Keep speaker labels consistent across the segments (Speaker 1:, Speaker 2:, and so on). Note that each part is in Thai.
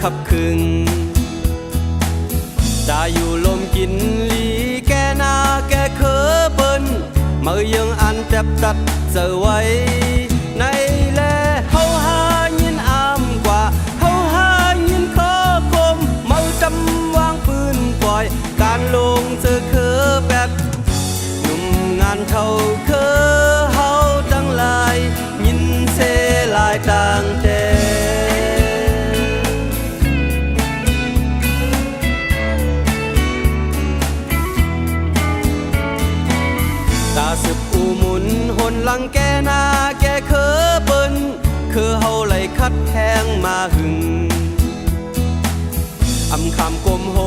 Speaker 1: ขับคึงจะอยู่ลมกินลีแกนาแกเคอเปิ้นมือยังอันแทบตัดเจอไว้ในแลเฮาหายินอามกว่าเฮาหายินขอคมมือจำวางปืนปล่อยการลงเจอเคอแปดหนุ่มงานเท่าเคอเฮาทั้งหลายยินเสลายต่างแต่ตาสืบอูหมุนหนหลังแกนาแกเคอเปิ้นคือเฮาไหลคัดแทงมาหึงอำคำกลมโห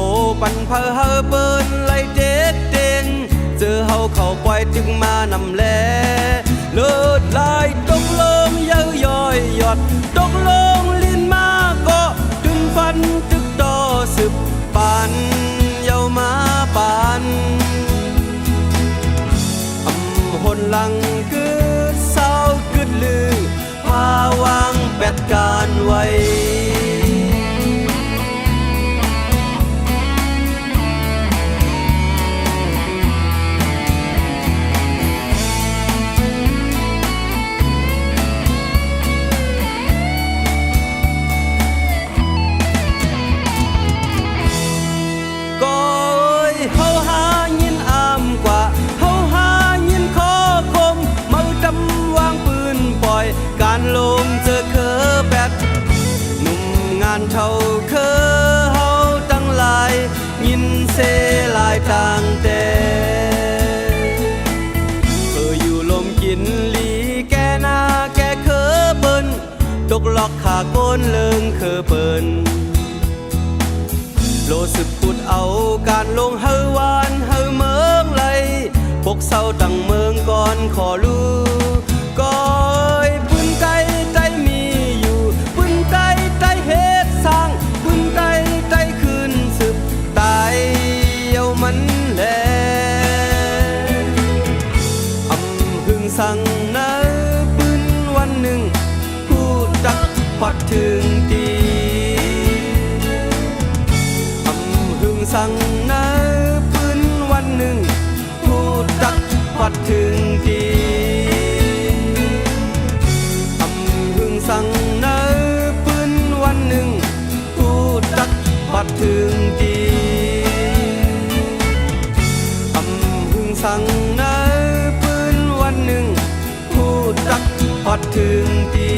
Speaker 1: ปันเพอเฮาเปิ้นไหลเด็ดเด่นเจอเฮาเข้าปล่อยจึงมานำแลเลิศลายตกลงเย้ย่อยหยอดตกลงลิ้นมาก็ถึงฟันตึกต่อสืบปานเย้ามาปานหนหลังกึดเศร้ากึดลือพาวางแปดการไว้ก็เฮาหายินอามกว่าการลงเจอเคอแปดหนุ่มงานเท่าเคอเฮาตั้งหลายยินเสลายต่างแต่อยู่ลมกินลีแกนาแกเคอเปิ้นตกหลอกขาโกนเลิงเคอเปิ้นโลสึกพูดเอาการลงเฮาวานเฮาเมืองไหลพกเศร้าตั้งเมืองก่อนขอรู้ก็ปืนไกใจมีอยู่ปืนไกใจเฮ็ดสร้างปืนไกใจคืนสืบตายเยามันแลหึงสั่งนะปืนวันหนึ่งผู้จักพอดถึงตีหึงสั่งนะปืนวันหนึ่งผู้จักพอดถึงตีสั่งนะปืนวันหนึ่งผู้จักปัดถึงดีหึงสั่งนะปืนวันหนึ่งผู้จักปัดถึงดี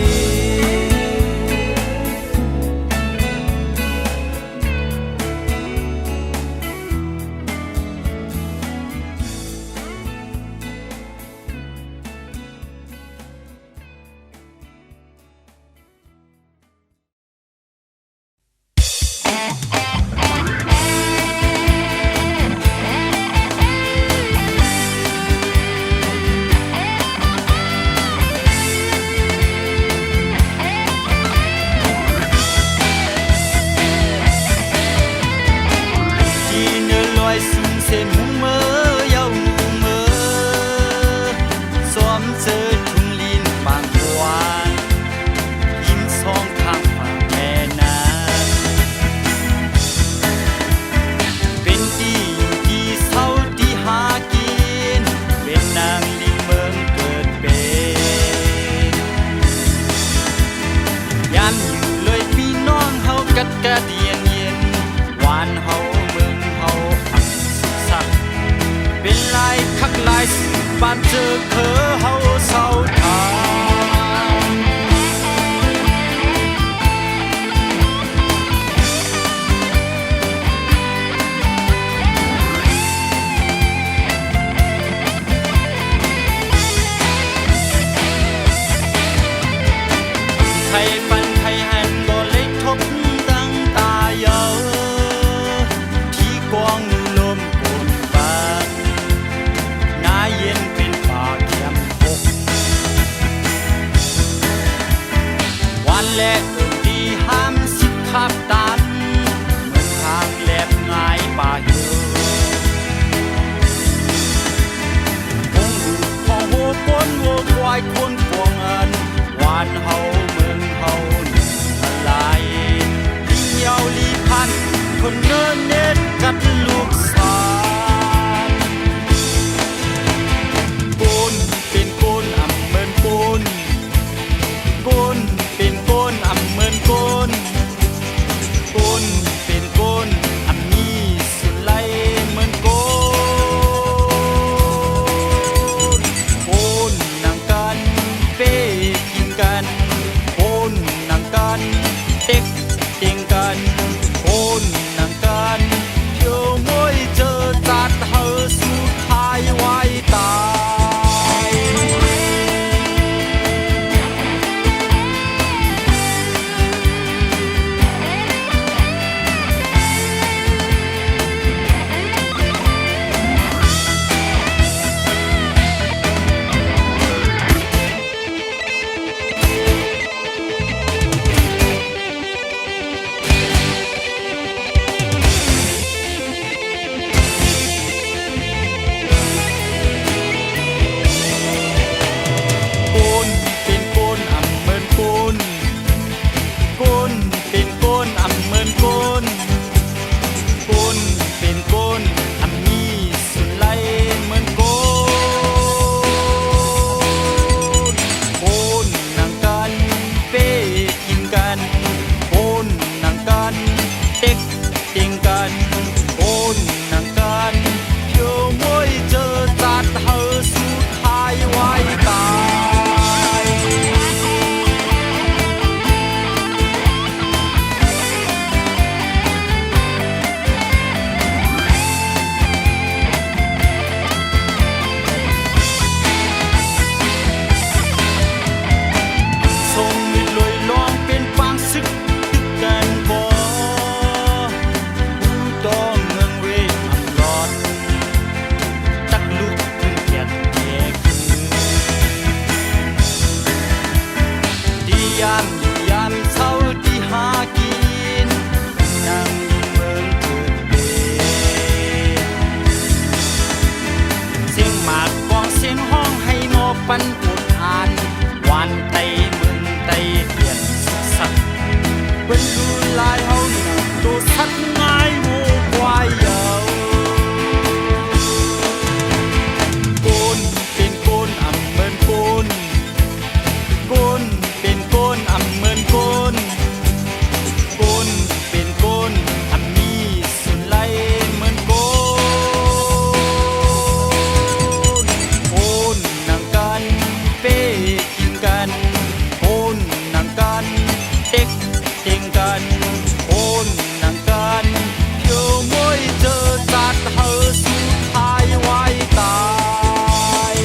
Speaker 1: บ้านเจอเคอเฮาเศร้าทางไทยปันไทยหันบ่เล็กทบตั้งตาเยาที่กวางลมปนบางนาเย็นเป็นป่าเขียมพกวันแรกดีห้ามสิบขับตันเหมือนทางแลบง่ายป่าเหี่ยวคงดูของหัวก้นวัวควายคนพวงเงินวานเฮาเมืองเฮาหนึ่งอะไรยิ่งเยา
Speaker 2: ปันอุดอ่านหวานไตมึงไตเปลี่ยนสุขสักเป็นดูลายเฮาดูสักง่ายวัวควายยาวโกนเป็นโกนอ่ำเหมือนโกนโกนเป็นโกนอ่ำเหมือนโกนโกนเป็นโกนอ่ำมีสุดไล่เหมือนโกนโอนนางกันเป้กินกันโอนนางกันเด็กเต็งกันโอนนางกันเพียวมวยเจอจัดเฮาสุดท้ายไว้ตาย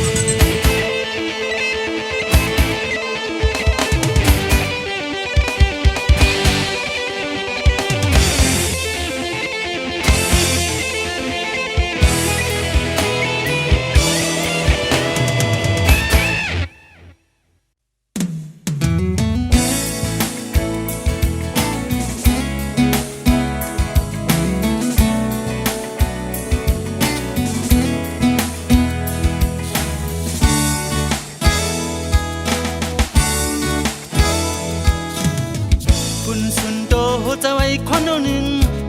Speaker 2: คุณสุนโตโหจะไว้คนเอาหนึ่ง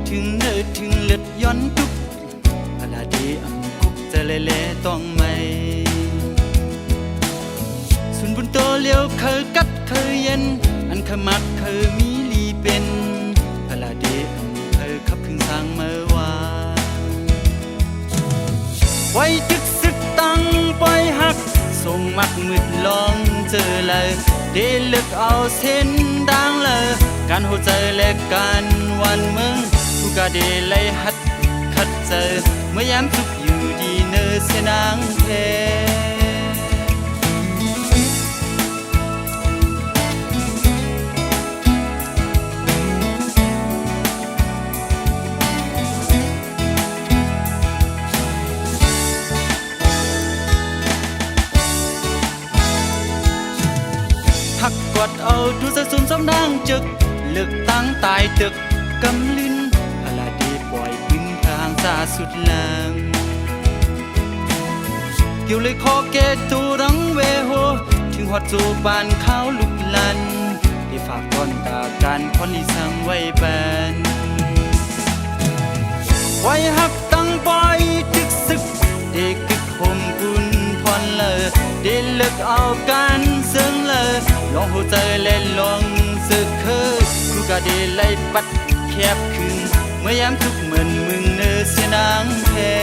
Speaker 2: ถึงเนิดถึงเลือดย้อนทุกพลาดีอำคุกจะเละต้องไม่สุนบุญโตเลี้ยวเคยกัดเคยเย็นอันขมักเคยมีลีเป็นพลาดีอำเคยขับขึ้นทางเมื่อวานไว้ตึกสึกตั้งปล่อยหักส่งมักมืดลองเจอเลยเดลึกเอาเส้นดังเลยการหัวใจและการวันเมืองผู้กาเดเลยหัดขัดเจอเมื่อยามทุกอยู่ดีเนอเสนางเพหักกอดเอาดูสะสุนสมดังจึกเลือกตั้งตายตึกกำลินพลาดีปล่อยพึ่งทางซาสุดแรงเกี่ยวเลยคอเกตูรังเวโฮถึงหอดจูบานเขาลุกลันที่ฝากต้นตาการคนที่สั่งไว้แบนไว้หักตั้งปล่อยตึกสึกเด็กกึกห่มกุนพรเลยเด็กเลิกเอากันเสื่องเลยลองหัวใจเล่นลองสึกเคยกูก็ได้ไล่ปัดแคบขึ้นเมื่อยามทุกเหมือนมึงเนื้อเสียนางแพ้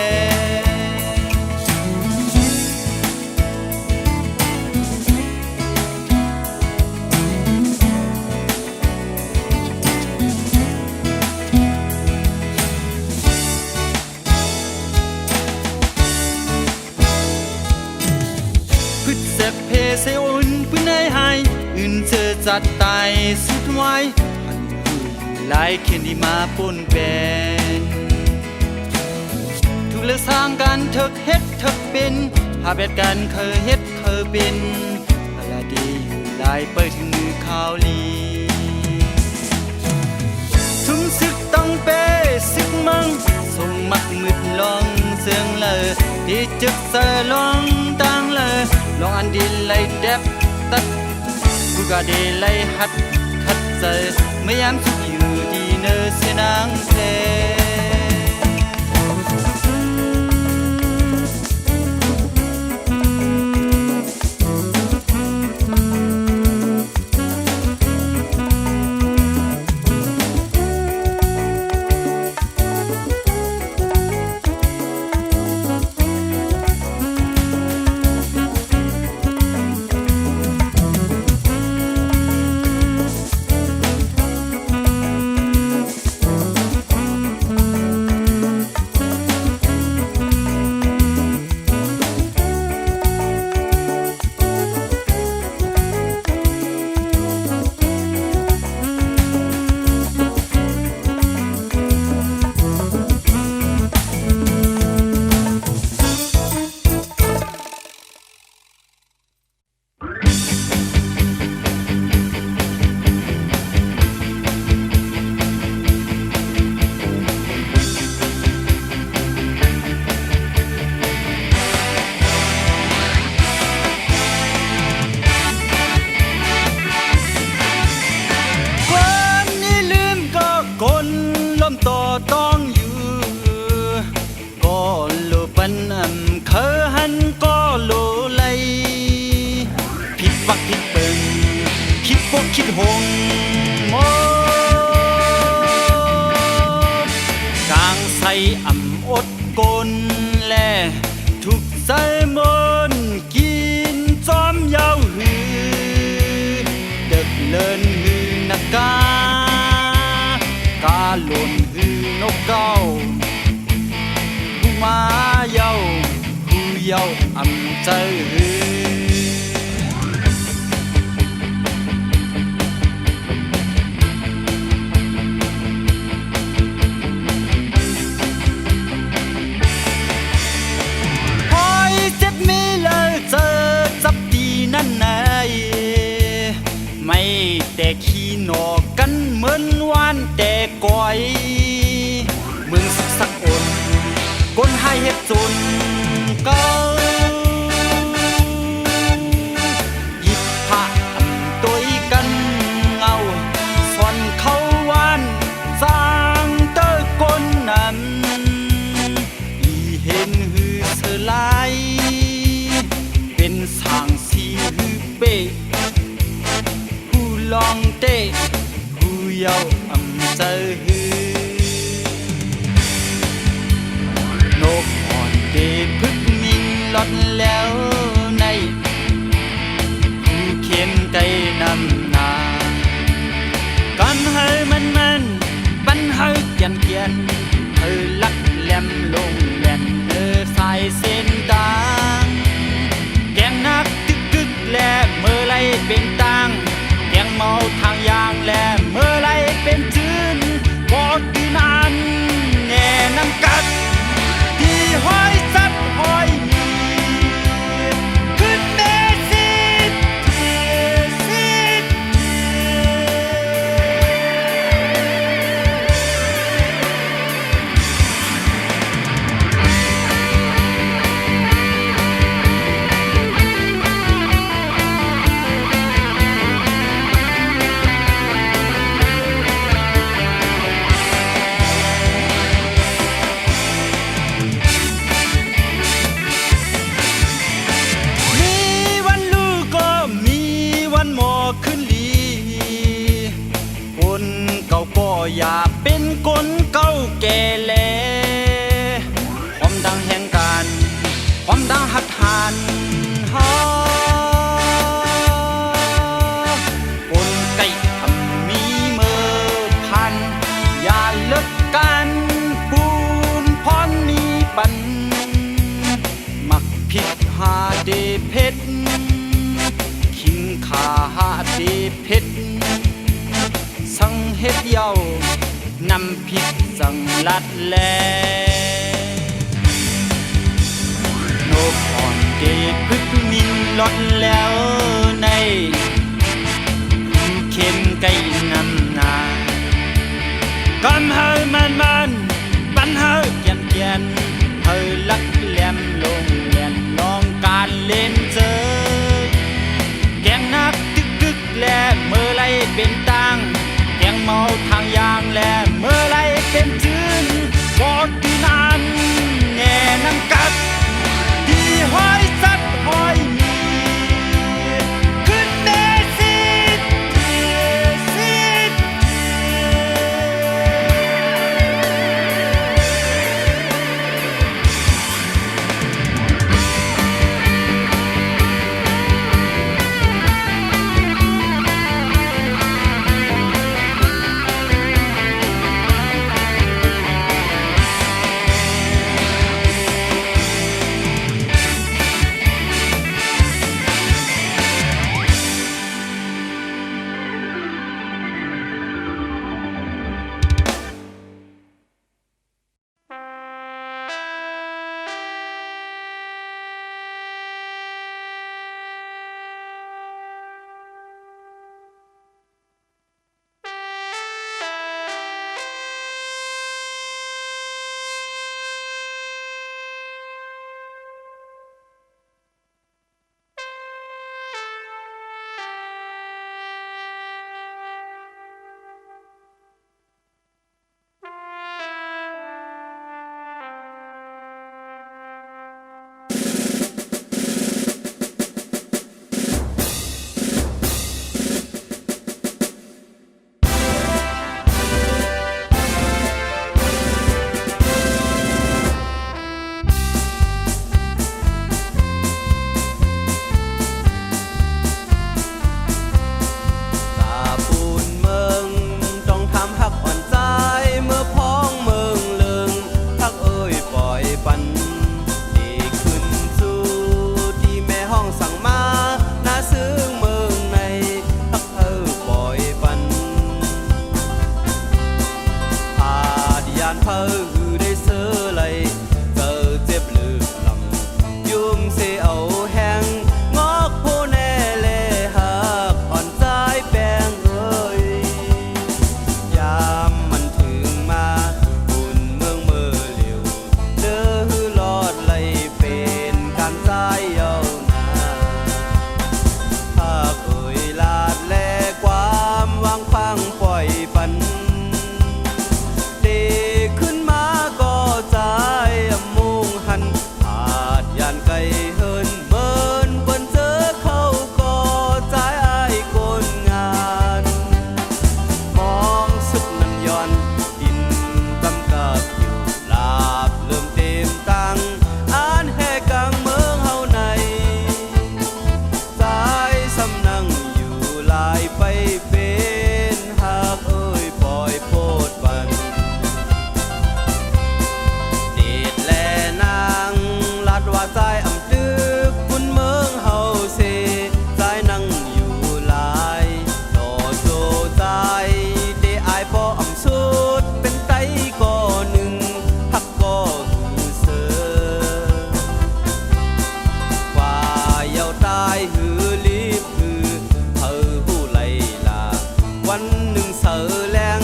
Speaker 2: พึดเสพเพเสอุ่นพื้นในหายอื่นเจอจัดตายสุดไว้พันผู้อยู่หลายเขียนที่มาปนเป็นถูกเลือกสร้างกันเถิกเฮ็ดเถิกเป็นหาแบบกันเคยเฮ็ดเคยเป็นพลาดีอยู่หลายเปิดถึงมือข่าวลีทุ่มศึกต้องเป้ศึกมั่งส่งมักมืดลองเสื่องเลยที่จึกเสลองตังเลยลองอันดีไล่แดบตัดกูก็ได้ไล่หัดขัดใจเมื่อยามทุกอยู่ดีเนอเสียนางเพล หงมดกลางใส่อ่ำอดกลแลทุกใส่มนกินจอมยาวหือเด็กเลินหือนกากาหล่นหือนกเก้าผู้มาเยาผู้เยาอ่ำใจหือไม่แต่ขี้หนอกกันเหมือนวานแต่ก้อยเมืองสุขสักอนก้นให้เฮ็ดจนเก่าหยิบผ้าตัวกันเงาส่วนเขาวานสร้างเตอก้นนั้นอีเห็นหือเสลายเป็นสางสีหือเป้ลองเต้ผู้เยาอำใจหือนกอ่อนเดพึกมิงลดแล้วในผู้เขียนใจนำนากันให้มันปันให้เกียนเธอลักแหลมลงแหลนสายเส้นตางแกงนักตึกแลเมื่อไรเป็นตังแกงเมาทางยางแลเมื่อไรเป็นจืนพอดีนานแน่นังกัดที่ห้อยสัดห้อยมีขึ้นเมสิทอย่าเป็นคนเก่าแก่แลความดังแห่งการความดังหักหานฮาคนไก่ทำมีเมื่อพันอย่าเลิกกันปูนพรมีปันมักผิดหาเดเพชรขิงขาหาเดเพชรสังเฮ็ดเย้านำผิดสังลัดแลนกอ่อนเดพึกมินลดแล้วในผู้เข้มไก่นำนากำเฮามันปันเฮาเกียนเฮาลักแหลมลงแหลนลองการเล่นเจอแกงนักตึกแลเมื่อไรเป็นตังแกงเมาทางยางแลเมื่อไรเป็นจืนบอดที่นานแน่นังกัดที่ห้อยสัดห้อยมีขึ้นเมสิท
Speaker 1: ายหือลีบหือเฮอหูไหลลาวันหนึ่งเสอแรง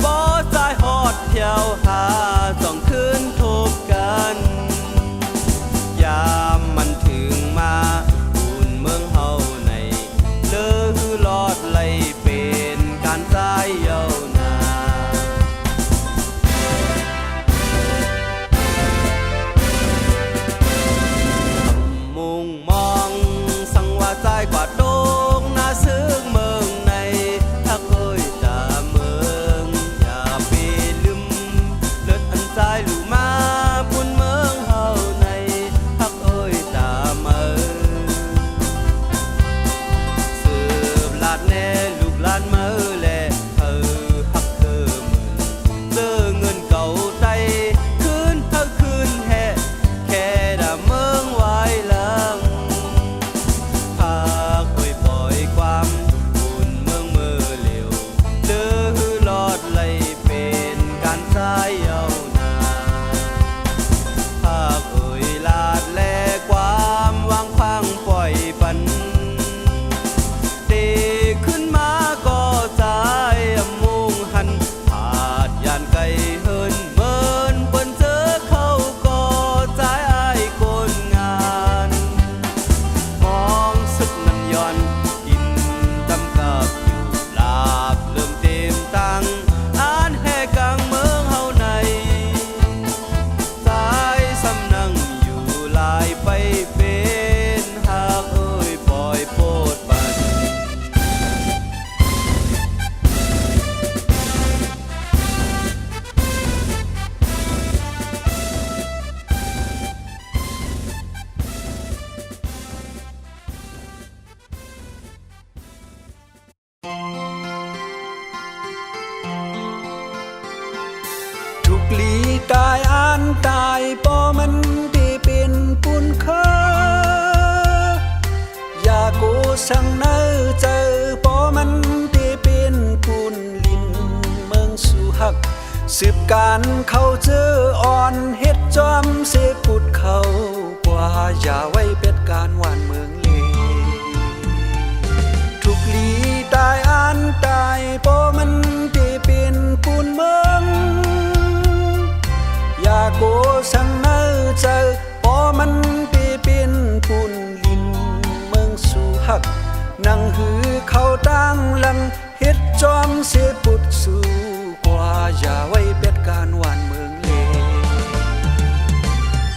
Speaker 1: บ่ใจฮอดเที่ยวหาต้องคืนทบกันยามมันถึงมาอุ่นเมืองเฮาในเลอคือลอดไหลเป็นการตายยาวนานมุ่งมองสังว่าใจกว่าโดงนาซึ่งเมืองในถ้าเคยตาเมืองอย่าไปลืมเลือดอันใจหลู่มาบุญเมืองเฮาในฮักเอ้ยตาเมืองสืบลาดแน่ลูกลานเมืองแลเฮอฮักเธอเหมือนเจอเงินเก่าใจคืนเฮาคืนแห่แค่ดาเมืองไว้หลังพาคุยปล่อยความบุญเมืองมือเหลวเลือลอดไหลเป็นการสายยาวนานภาคเอ่ยลาดแลความวางพังปล่อยปันตีขึ้นมาก็ใจมุ่งหันผาดยานไกลเฮินเมินเปิ้นเจอเขาก็ใจอ้ายคนงานมองสึกนั้นย้อนกินตำกับอยู่ลาบเริ่มเต็มตังอ่านแห่กลางเมืองเฮาในสายสำนังอยู่ลายไปเป็นหากเอ้ยปล่อยโพดบัน
Speaker 3: ทุกลีกายอ่านตายปอมันที่เป็นปุนเคออย่ากูสั่งเนอเจอปอมันที่เป็นปุนลินเมืองสู่หักสืบการเข้าเจออ่อนเฮ็ดจอมเสปุดเขากว่าอย่าไว้เป็ดการหวานเมืองเลทุกลีตายอ่านตายปอมันที่เป็นปุนเมืองอย่าโกสังเนอเจอปอมันที่เป็นปุนลินเมืองสู่หักนั่งหือเขาตั้งหลังเฮ็ดจอมเสปุดสู่กว่าอย่าไว้เป็ดการหวานเมืองเล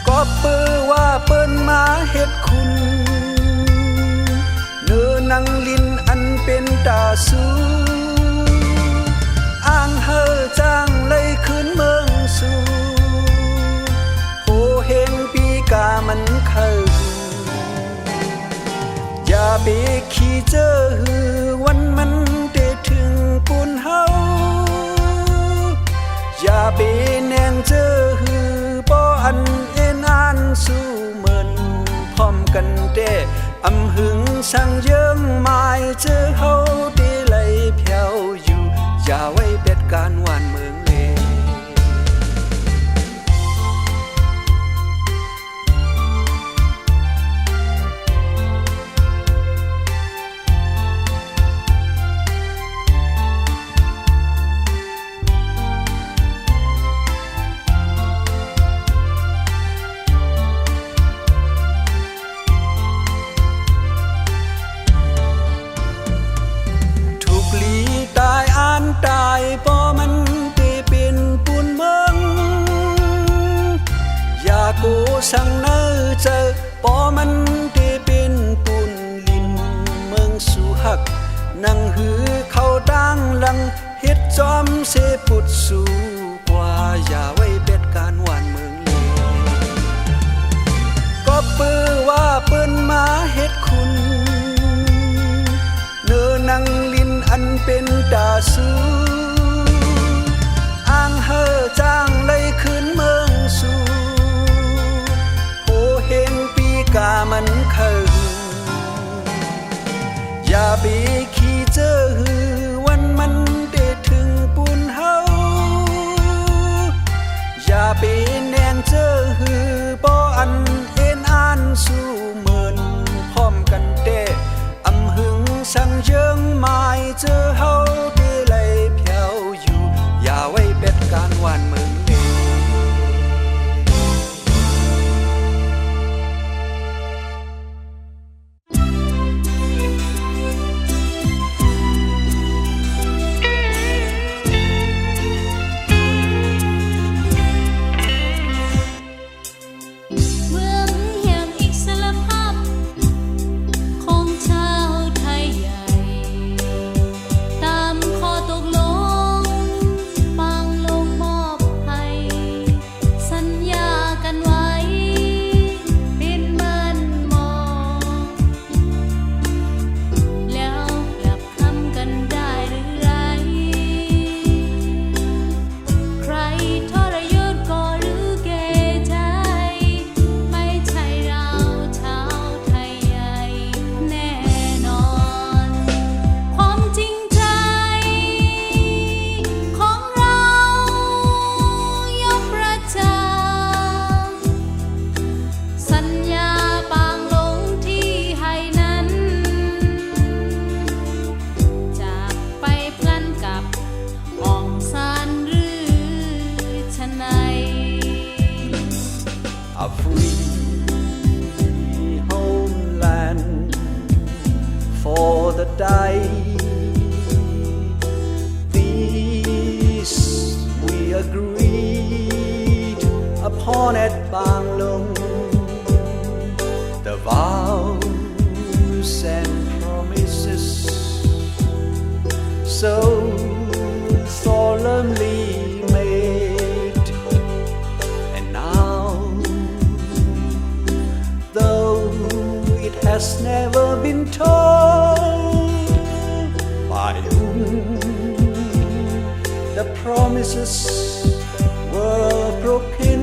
Speaker 3: ก็เปื้อว่าเปิ้นมาเฮ็ดคุณเนื้อนังลินอันเป็นตาสู่อ้างเฮอจ้างเลยขึ้นเมืองสู่โหเห็นปีกามันเข้าอย่าไปขี้เจอหือวันมันได้ถึงปุนเฮาอย่าไปแนงเจอหือปออันเอ็นอ่านสู่เหมือนพร้อมกันเด้อำหึงสั่งเยิ้งหมายเจอเฮาได้ไหลแผ่วอยู่อย่าไว้เป็ดการหวานเมืองเล สั่งเนอเจอปอมันที่เป็นปุ่นลินเมืองสู่หักนั่งหือเข้าตั้งหลังเฮ็ดจอมเสปุดสู่กว่าอย่าไว้เป็ดการหวานเมืองเลก็ปื้อว่าเปิ้นมาเฮ็ดคุณเนื้อนั่งลินอันเป็นตาสู่อ้างเฮอจ้างเลยคืนเมืองสู่โหเห็นปีกามันเคิงอย่าไปขี้เจอหือวันมันได้ถึงปุ่นเฮาอย่าไปแนงเจอหือบ่อันเอ็นอ่านสู่เหมือนพร้อมกันแต่ free homeland for the day. This we agreed upon at Bang Lung. The vows and promises so solemnly made, and now, though it has never been told by whom the promises were broken,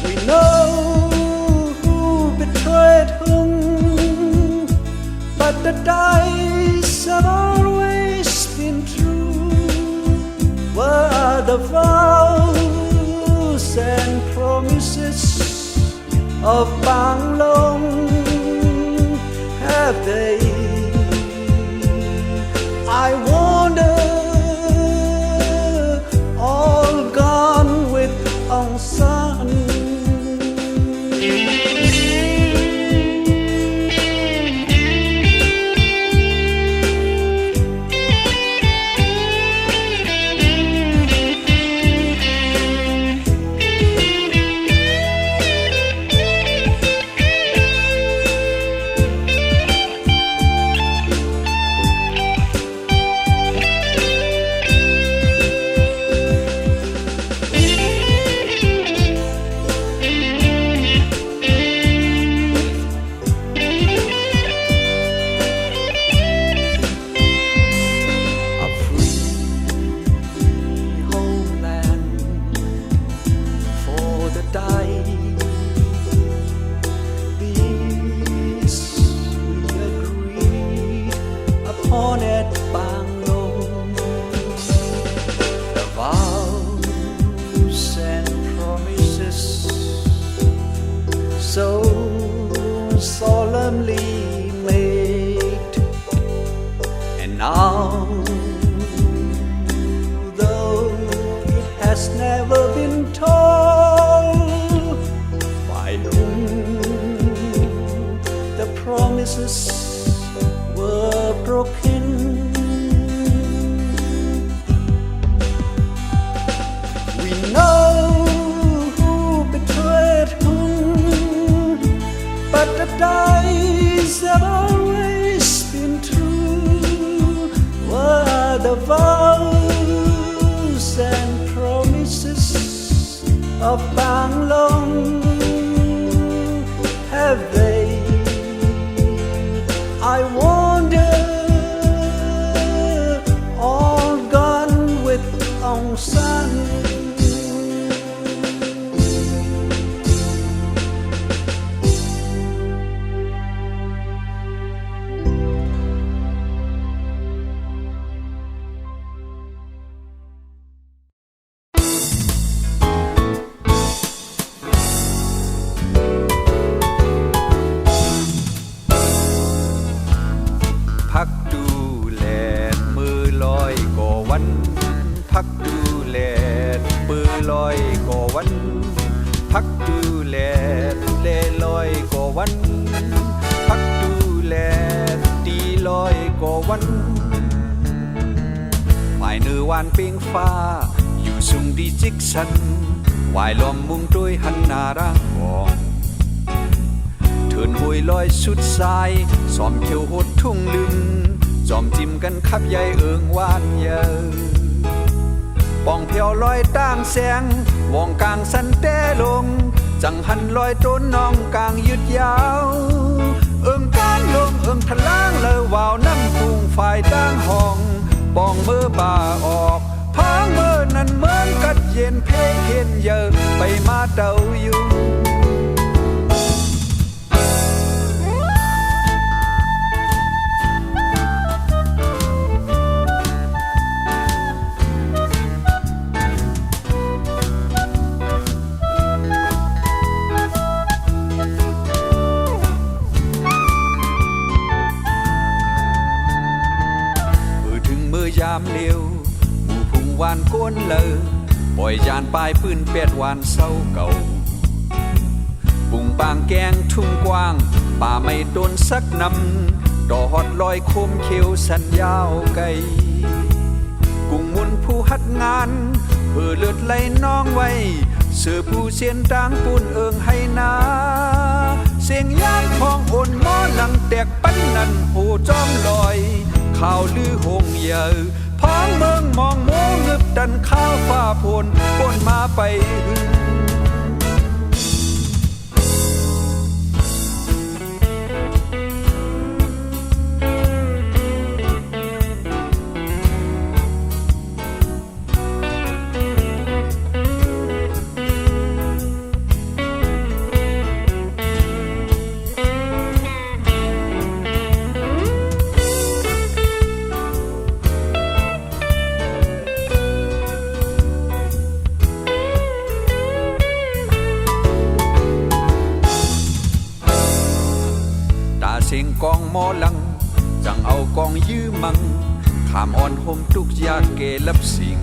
Speaker 3: we know who betrayed whom, but the dice have always been true. Where are the vows and promises of Bang Long? Have they? I wonder, all gone with Aung San. So solemnly made, and now, though it has never been told by whom the promises were broken, we know who betrayed whom, but the dice have always been true. Were the vows and promises of Bang Long? Have they? I wonder, all gone with Aung San.
Speaker 4: พักดูแลมือลอยก่อวันพักดูแลมือลอยก่อวันพักดูแลเลลอยก่อวันพักดูแลตีลอยก่อวันหมายเนื้อวานเปียงฟ้าอยู่สูงดีจิกสันวายลอมมุงด้วยหันนาร่างกองเถินหวยลอยสุดสายสอมเขียวหดทุ่งลึงจอมจิ้มกันขับใหญ่เอิงวานเยอะปองเพียวลอยต่างแสงวองกลางสันเต้ลงจังหันลอยต้นน้องกลางยืดยาวเอิงก้านลงเอิงทะล้างเลอวาวน้ำพุงฝ่ายต่างห้องปองมือบ่าออกพางมือนั้นเหมือนกัดเย็นเพลเห็นเยอะไปมาเต้าอยู่ยามเลียวหมู่พุงวานก้นเลอ ปล่อยจานปลายปืนเป็ดหวานเศร้าเก่าปุงปางแกงทุ่งกว้างป่าไม่โดนสักนำดอฮอดลอยโคมเขียวสันยาวไกลกุ้งมุนผู้หัดงานเพื่อเลือดไหลน้องไว้เสือผู้เสียนต่างปูนเอิงให้นาเสียงย่างทองโอนหม้อหลังแตกปั้นนันโหจอมลอยข่าวลือหงเยอพ้องเมืองมองโมงึบดันข้าวฟ้าโพนปนมาไปหึงเสียงกองหมอลังจังเอากองยื้อมังขามอ่อนห่มทุกยาเกลับสิง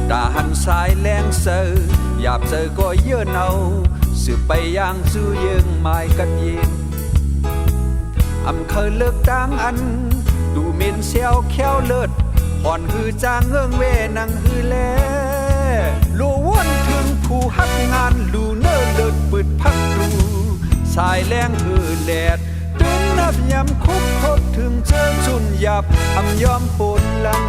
Speaker 4: ตาหันสายแรงเซอหยาบเซอก็เยื่อเนาสืบไปย่างสู้เยิงไม้กัดเย็นอำเคยเลิกดังอันดูเม็นเซียวแค้วเลิศห่อนหือจางเงื่องเวนังหือแลลูว่นถึงผู้ฮักงานลูเนอเลิศปืดพักดูสายแรงหือแลดตึงนับยำคุกคบถึงเชิงชุนหยับอำยอมปนลัง